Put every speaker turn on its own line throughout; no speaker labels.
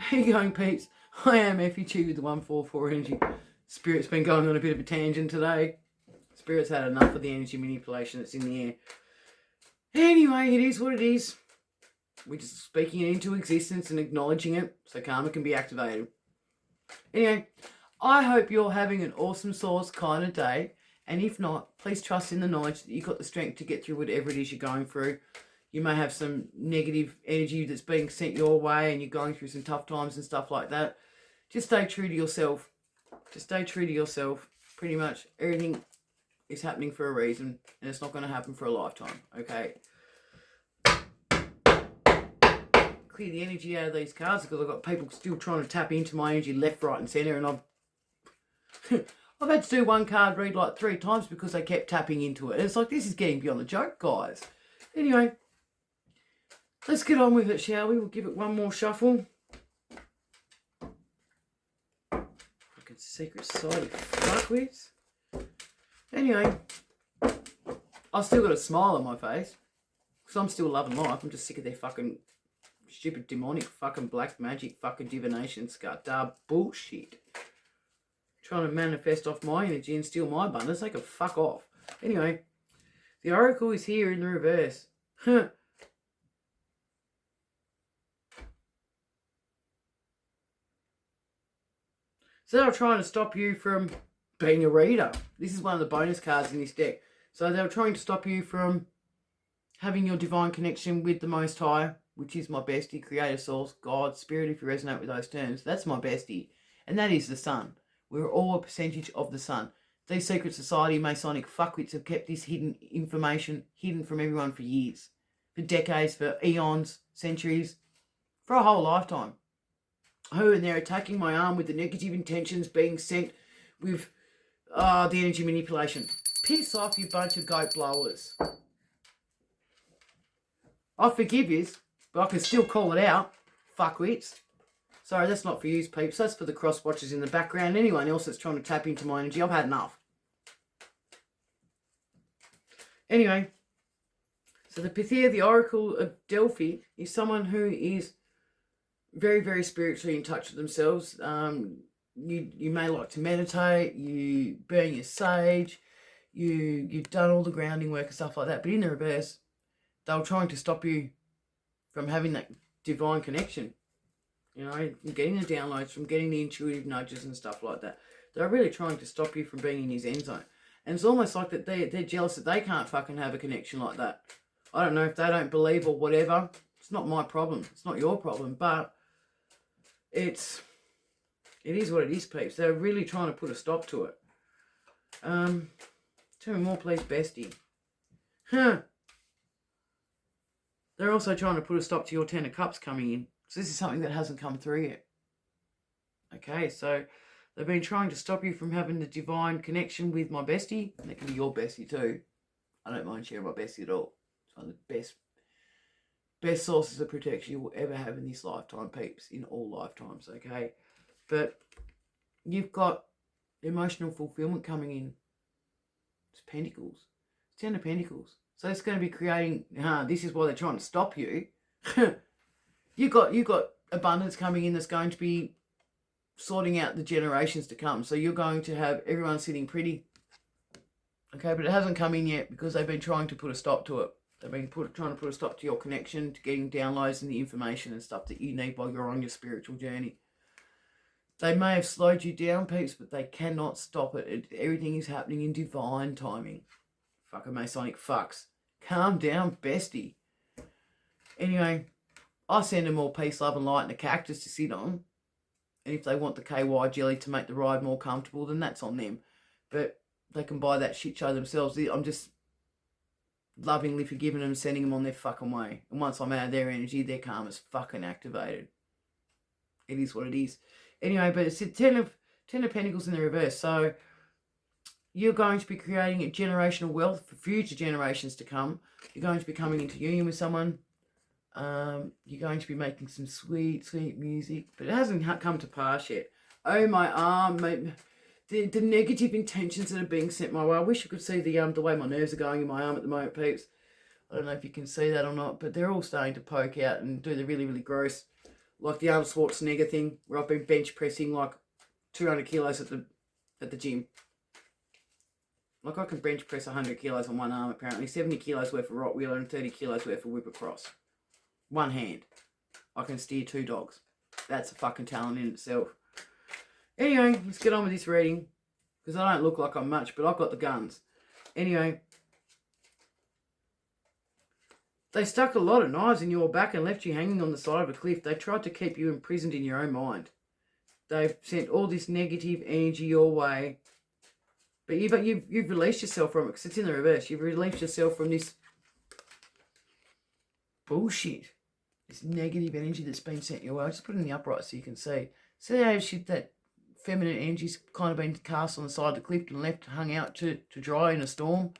How you going, peeps? I am FEG with the 144 energy. Spirit's been going on a bit of a tangent today. Spirit's had enough of the energy manipulation that's in the air. Anyway, it is what it is. We're just speaking it into existence and acknowledging it so karma can be activated. Anyway, I hope you're having an awesome source kind of day. And if not, please trust in the knowledge that you've got the strength to get through whatever it is you're going through. You may have some negative energy that's being sent your way and you're going through some tough times and stuff like that. Just stay true to yourself. Just stay true to yourself. Pretty much everything is happening for a reason and it's not going to happen for a lifetime, okay? Clear the energy out of these cards because I've got people still trying to tap into my energy left, right and centre, and I've had to do one card read like 3 times because they kept tapping into it. And it's like, this is getting beyond the joke, guys. Anyway, let's get on with it, shall we? We'll give it one more shuffle. Fucking secret society fuckwits. Anyway, I've still got a smile on my face because I'm still loving life. I'm just sick of their fucking stupid demonic fucking black magic fucking divination scuttard bullshit. Trying to manifest off my energy and steal my abundance. They can fuck off. Anyway, the Oracle is here in the reverse. So they're trying to stop you from being a reader. This is one of the bonus cards in this deck. So they're trying to stop you from having your divine connection with the Most High, which is my bestie, Creator, Source, God, Spirit, if you resonate with those terms. That's my bestie. And that is the Sun. We're all a percentage of the Sun. These secret society Masonic fuckwits have kept this hidden information hidden from everyone for years. For decades, for eons, centuries, for a whole lifetime. Oh, and they're attacking my arm with the negative intentions being sent with the energy manipulation. Piss off, you bunch of goat blowers. I forgive you, but I can still call it out. Fuckwits. Sorry, that's not for you, peeps. That's for the cross watchers in the background. Anyone else that's trying to tap into my energy. I've had enough. Anyway, so the Pythia, the Oracle of Delphi, is someone who is very, very spiritually in touch with themselves. You may like to meditate. You burn your sage. You've done all the grounding work and stuff like that. But in the reverse, they're trying to stop you from having that divine connection. You know, from getting the downloads, from getting the intuitive nudges and stuff like that. They're really trying to stop you from being in your zen zone. And it's almost like that they're jealous that they can't fucking have a connection like that. I don't know if they don't believe or whatever. It's not my problem. It's not your problem. But it is what it is, peeps. They're really trying to put a stop to it. Tell me more, please, bestie. They're also trying to put a stop to your 10 of Cups coming in. So this is something that hasn't come through yet. Okay, so they've been trying to stop you from having the divine connection with my bestie. And it can be your bestie too. I don't mind sharing my bestie at all. It's one of the best sources of protection you will ever have in this lifetime, peeps. In all lifetimes, okay? But you've got emotional fulfillment coming in. It's Pentacles. It's 10 of Pentacles. So it's going to be creating, this is why they're trying to stop you. You got abundance coming in that's going to be sorting out the generations to come. So you're going to have everyone sitting pretty. Okay, but it hasn't come in yet because they've been trying to put a stop to it. They've been trying to put a stop to your connection, to getting downloads and the information and stuff that you need while you're on your spiritual journey. They may have slowed you down, peeps, but they cannot stop it. Everything is happening in divine timing. Fucking Masonic fucks. Calm down, bestie. Anyway, I send them all peace, love and light and a cactus to sit on. And if they want the KY jelly to make the ride more comfortable, then that's on them. But they can buy that shit show themselves. I'm just lovingly forgiving them, sending them on their fucking way. And once I'm out of their energy, their karma's fucking activated. It is what it is. Anyway, but it's a 10 of Pentacles in the reverse. So you're going to be creating a generational wealth for future generations to come. You're going to be coming into union with someone. You're going to be making some sweet, sweet music, but it hasn't come to pass yet. Oh, my arm, the negative intentions that are being sent my way. I wish you could see the way my nerves are going in my arm at the moment, peeps. I don't know if you can see that or not, but they're all starting to poke out and do the really, really gross Like the Arnold Schwarzenegger thing, where I've been bench pressing like 200 kilos at the gym. Like I can bench press 100 kilos on one arm apparently, 70 kilos worth of Rottweiler and 30 kilos worth of whip across. One hand. I can steer 2 dogs. That's a fucking talent in itself. Anyway, let's get on with this reading. Because I don't look like I'm much, but I've got the guns. Anyway. They stuck a lot of knives in your back and left you hanging on the side of a cliff. They tried to keep you imprisoned in your own mind. They've sent all this negative energy your way. But you've released yourself from it, because it's in the reverse. You've released yourself from this bullshit. This negative energy that's been sent your way. I'll just put it in the upright so you can see. See how shit that feminine energy's kind of been cast on the side of the cliff and left hung out to dry in a storm?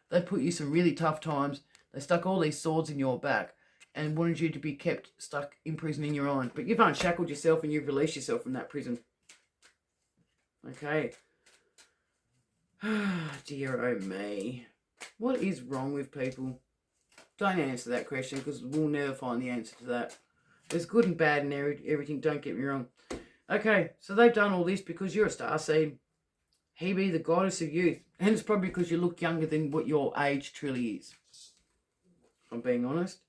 They put you some really tough times. They stuck all these swords in your back and wanted you to be kept stuck in prison in your own. But you've unshackled yourself and you've released yourself from that prison. Okay. Dear oh me. What is wrong with people? Don't answer that question, because we'll never find the answer to that. There's good and bad in everything, don't get me wrong. Okay, so they've done all this because you're a starseed. He be the goddess of youth. And it's probably because you look younger than what your age truly is. If I'm being honest.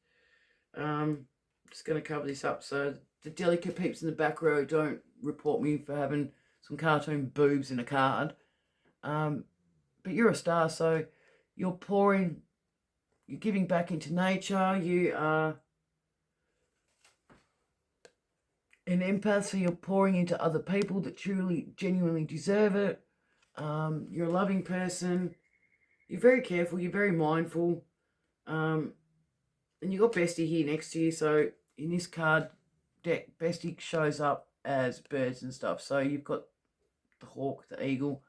Just going to cover this up so the delicate peeps in the back row don't report me for having some cartoon boobs in a card. But you're a star, so you're giving back into nature. You are an empath, so you're pouring into other people that truly, genuinely deserve it. You're a loving person. You're very careful. You're very mindful. And you got Bestie here next to you. So in this card deck, Bestie shows up as birds and stuff. So you've got the hawk, the eagle,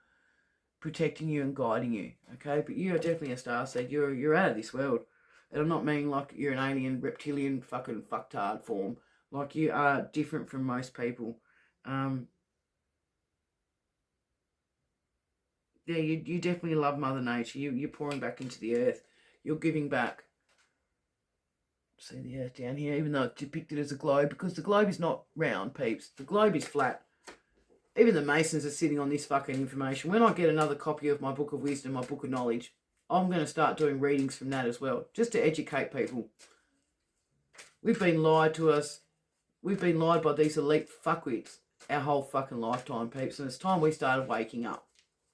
protecting you and guiding you. Okay, but you are definitely a starseed. You're out of this world. And I'm not meaning like you're an alien, reptilian, fucking fucktard form. Like you are different from most people. Yeah, you definitely love Mother Nature. You're pouring back into the earth. You're giving back. See the earth down here, even though it's depicted as a globe, because the globe is not round, peeps. The globe is flat. Even the Masons are sitting on this fucking information. When I get another copy of my Book of Wisdom, my Book of Knowledge, I'm going to start doing readings from that as well, just to educate people. We've been lied to us. We've been lied by these elite fuckwits our whole fucking lifetime, peeps. And it's time we started waking up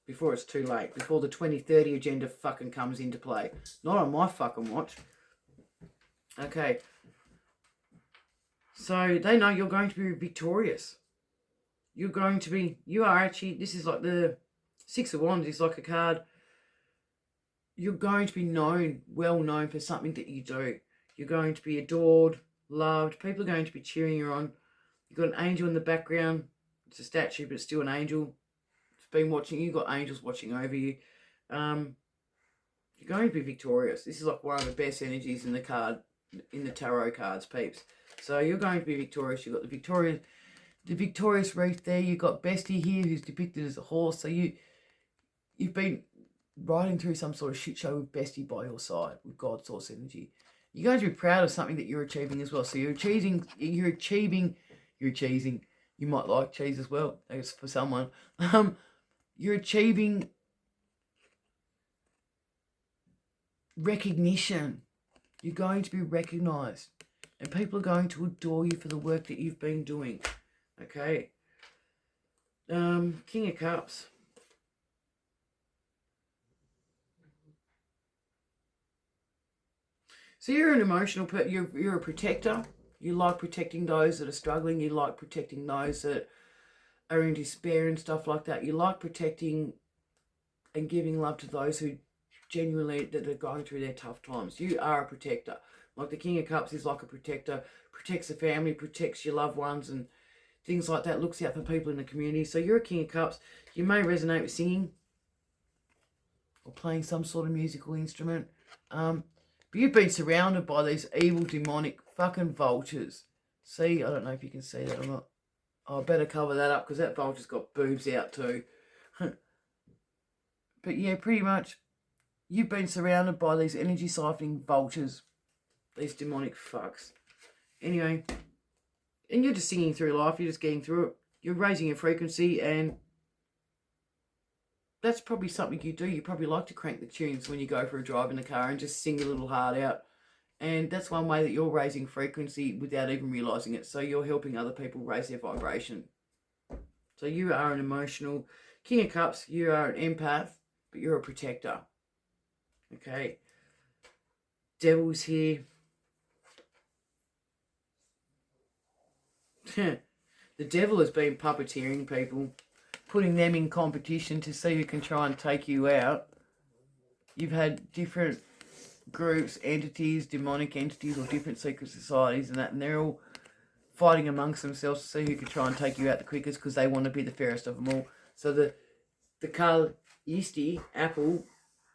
before it's too late, before the 2030 agenda fucking comes into play. Not on my fucking watch. Okay. So they know you're going to be victorious. You are actually, this is like the Six of Wands is like a card. You're going to be well known for something that you do. You're going to be adored, loved. People are going to be cheering you on. You've got an angel in the background. It's a statue, but it's still an angel. It's been watching you. You've got angels watching over you. You're going to be victorious. This is like one of the best energies in the tarot cards, peeps. So you're going to be victorious. You've got the victorious wreath there. You've got Bestie here, who's depicted as a horse. So you've been riding through some sort of shit show with Bestie by your side, with God's source energy. You're going to be proud of something that you're achieving as well. So you're achieving. You might like cheese as well, I guess, for someone. You're achieving recognition. You're going to be recognized. And people are going to adore you for the work that you've been doing. Okay. King of Cups. So you're an emotional you're a protector. You like protecting those that are struggling. You like protecting those that are in despair and stuff like that. You like protecting and giving love to those who genuinely that are going through their tough times. You are a protector. Like the King of Cups is like a protector. Protects the family, protects your loved ones and things like that. Looks out for people in the community. So you're a King of Cups. You may resonate with singing or playing some sort of musical instrument. But you've been surrounded by these evil, demonic fucking vultures. See, I don't know if you can see that or not. Oh, I better cover that up because that vulture's got boobs out too. But yeah, pretty much, you've been surrounded by these energy siphoning vultures. These demonic fucks. Anyway, and you're just singing through life. You're just getting through it. You're raising your frequency, and that's probably something you do. You probably like to crank the tunes when you go for a drive in the car and just sing your little heart out. And that's one way that you're raising frequency without even realising it. So you're helping other people raise their vibration. So you are an emotional King of Cups. You are an empath, but you're a protector. Okay. Devil's here. The devil has been puppeteering people, putting them in competition to see who can try and take you out. You've had different groups, entities, demonic entities, or different secret societies and that, and they're all fighting amongst themselves to see who can try and take you out the quickest because they want to be the fairest of them all. So the card Yeasty, Apple,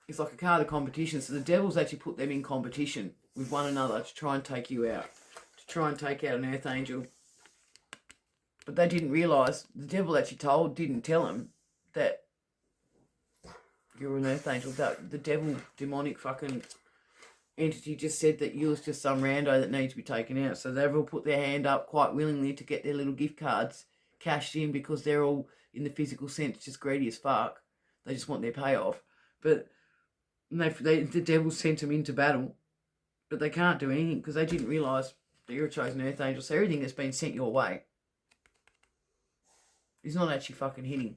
is like a card of competition. So the devil's actually put them in competition with one another to try and take you out, to try and take out an earth angel. But they didn't realise, the devil actually didn't tell them that you're an earth angel. That the devil, demonic fucking entity, just said that you was just some rando that needs to be taken out. So they've all put their hand up quite willingly to get their little gift cards cashed in because they're all, in the physical sense, just greedy as fuck. They just want their payoff. But the devil sent them into battle. But they can't do anything because they didn't realise that you're a chosen earth angel. So everything that's been sent your way is not actually fucking hitting.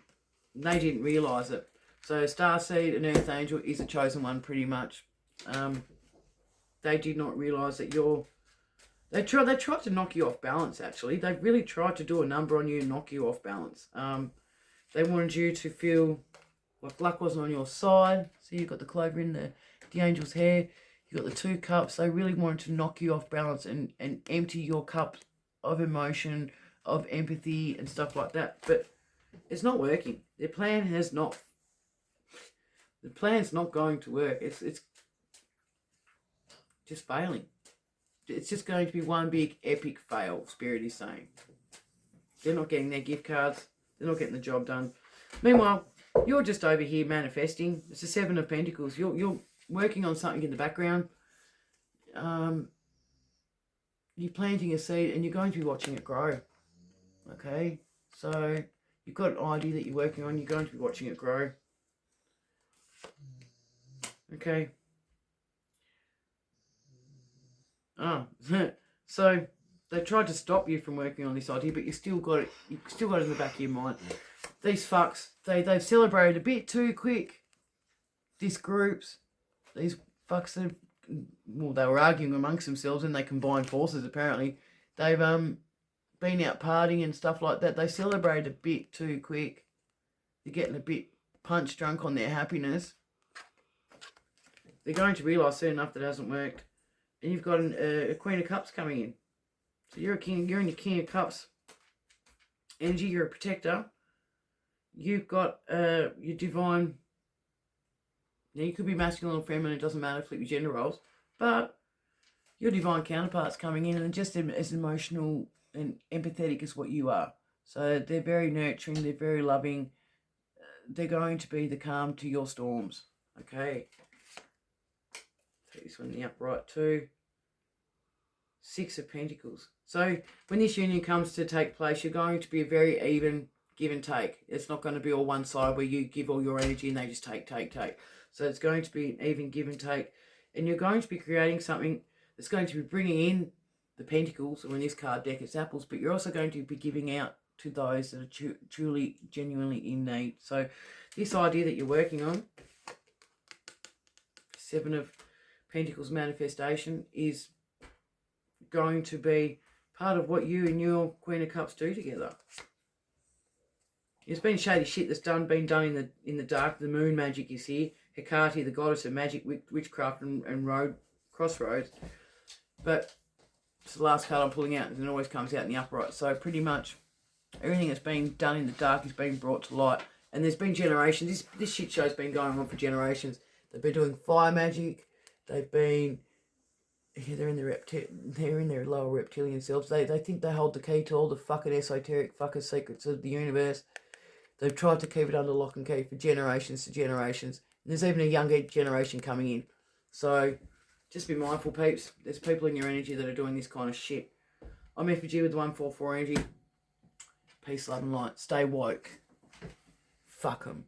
They didn't realise it. So starseed, an earth angel, is a chosen one pretty much. They did not realise that you're... They tried to knock you off balance, actually. They really tried to do a number on you and knock you off balance. They wanted you to feel like luck wasn't on your side. So you've got the clover in the angel's hair. You've got the 2 cups. They really wanted to knock you off balance and empty your cup of emotion, of empathy and stuff like that. But it's not working. Their plan has not... The plan's not going to work. It's just failing. It's just going to be one big epic fail, Spirit is saying. They're not getting their gift cards. They're not getting the job done. Meanwhile, you're just over here manifesting. It's the 7 of Pentacles. You're working on something in the background. You're planting a seed and you're going to be watching it grow. Okay? So you've got an idea that you're working on. You're going to be watching it grow. Okay? So they tried to stop you from working on this idea, but you still got it. You still got it in the back of your mind. These fucks, they've celebrated a bit too quick. These groups, these fucks, they were arguing amongst themselves and they combined forces. Apparently, they've been out partying and stuff like that. They celebrated a bit too quick. They're getting a bit punch drunk on their happiness. They're going to realise soon enough that it hasn't worked. And you've got a Queen of Cups coming in. So you're a king. You're in your King of Cups energy. You're a protector. You've got your divine. Now you could be masculine or feminine. It doesn't matter. Flip your gender roles. But your divine counterpart's coming in and just as emotional and empathetic as what you are. So they're very nurturing. They're very loving. They're going to be the calm to your storms. Okay. Take this one in the upright too. 6 of Pentacles. So when this union comes to take place, you're going to be a very even give and take. It's not going to be all one side where you give all your energy and they just take. So it's going to be an even give and take. And you're going to be creating something that's going to be bringing in the Pentacles, or in this card deck it's apples, but you're also going to be giving out to those that are truly, genuinely in need. So this idea that you're working on, 7 of Pentacles manifestation, is going to be part of what you and your Queen of Cups do together. There's been shady shit that's been done in the dark. The moon magic is here. Hecate, the goddess of magic, witchcraft and crossroads. But it's the last card I'm pulling out, and it always comes out in the upright. So pretty much everything that's been done in the dark is being brought to light. And there's been generations. This shit show's been going on for generations. They've been doing fire magic. They've been... Yeah, they're in their lower reptilian selves. They think they hold the key to all the fucking esoteric fucking secrets of the universe. They've tried to keep it under lock and key for generations to generations. And there's even a younger generation coming in. So just be mindful, peeps. There's people in your energy that are doing this kind of shit. I'm Effigy with the 144 energy. Peace, love, and light. Stay woke. Fuck 'em.